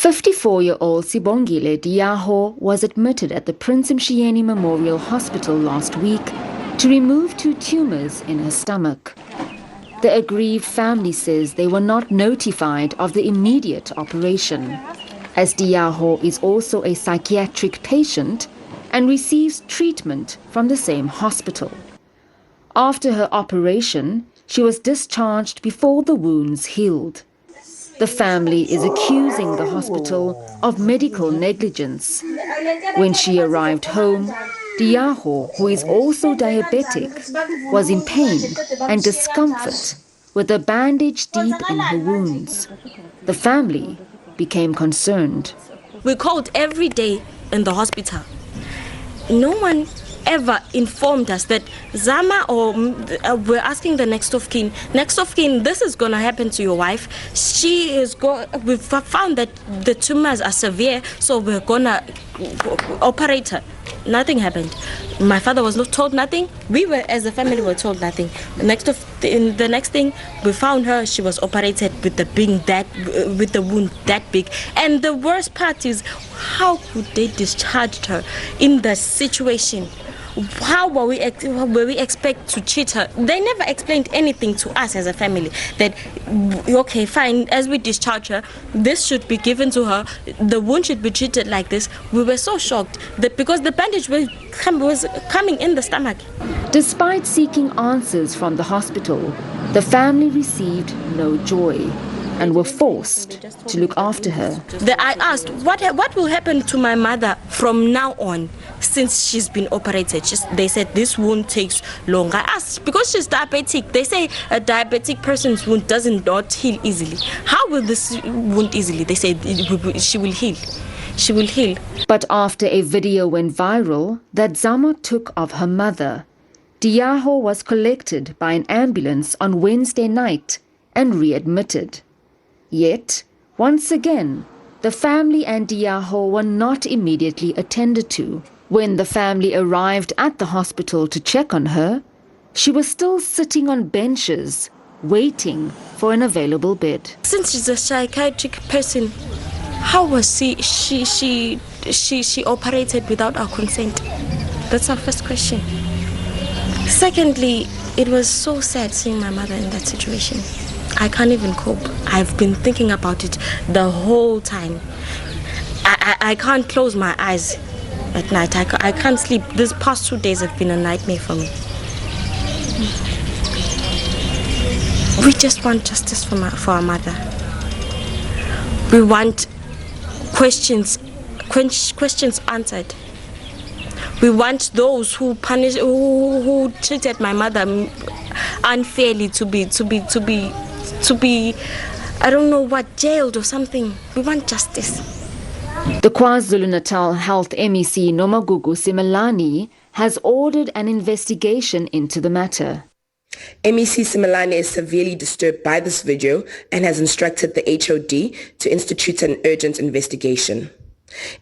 54-year-old Sibongile Diaho was admitted at the Prince Mshiyeni Memorial Hospital last week to remove 2 tumors in her stomach. The aggrieved family says they were not notified of the immediate operation, as Diaho is also a psychiatric patient and receives treatment from the same hospital. After her operation, she was discharged before the wounds healed. The family is accusing the hospital of medical negligence. When she arrived home, Diaho, who is also diabetic, was in pain and discomfort with a bandage deep in her wounds. The family became concerned. We called every day in the hospital. No one ever informed us that Zama, or we're asking the next of kin, this is going to happen to your wife. We've found that the tumors are severe, so we're going to operate her. Nothing happened. My father was not told nothing. We were, as a family, were told nothing. The next thing, we found her. She was operated with the wound that big. And the worst part is, how could they discharge her in the situation? How were we expect to treat her? They never explained anything to us as a family. That, okay, fine, as we discharge her, this should be given to her, the wound should be treated like this. We were so shocked that because the bandage was coming in the stomach. Despite seeking answers from the hospital, the family received no joy and were forced to look after her. I asked, what will happen to my mother from now on, since she's been operated? They said this wound takes long. I asked, because she's diabetic, they say a diabetic person's wound does not heal easily. How will this wound easily? They said she will heal. She will heal. But after a video went viral that Zama took of her mother, Diaho was collected by an ambulance on Wednesday night and readmitted. Yet, once again, the family and Diaho were not immediately attended to. When the family arrived at the hospital to check on her, she was still sitting on benches, waiting for an available bed. Since she's a psychiatric person, how was she operated without our consent? That's our first question. Secondly, it was so sad seeing my mother in that situation. I can't even cope. I've been thinking about it the whole time. I can't close my eyes at night. I can't sleep. These past 2 days have been a nightmare for me. We just want justice for our mother. We want questions answered. We want those who treated my mother unfairly to be I don't know what, jailed or something. We want justice. The KwaZulu-Natal Health MEC Nomagugu Simelane has ordered an investigation into the matter. MEC Simelane is severely disturbed by this video and has instructed the HOD to institute an urgent investigation.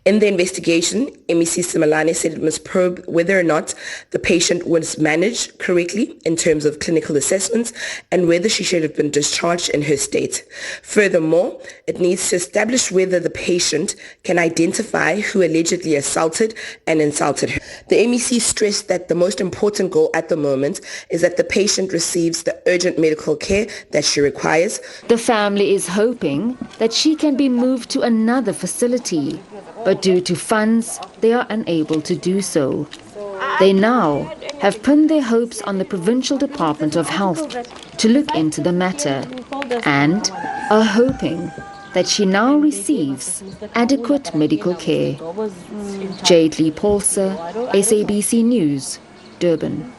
In the investigation, MEC Simelane said it must probe whether or not the patient was managed correctly in terms of clinical assessments and whether she should have been discharged in her state. Furthermore, it needs to establish whether the patient can identify who allegedly assaulted and insulted her. The MEC stressed that the most important goal at the moment is that the patient receives the urgent medical care that she requires. The family is hoping that she can be moved to another facility, but due to funds, they are unable to do so. They now have pinned their hopes on the Provincial Department of Health to look into the matter and are hoping that she now receives adequate medical care. Jade Lee Paulser, SABC News, Durban.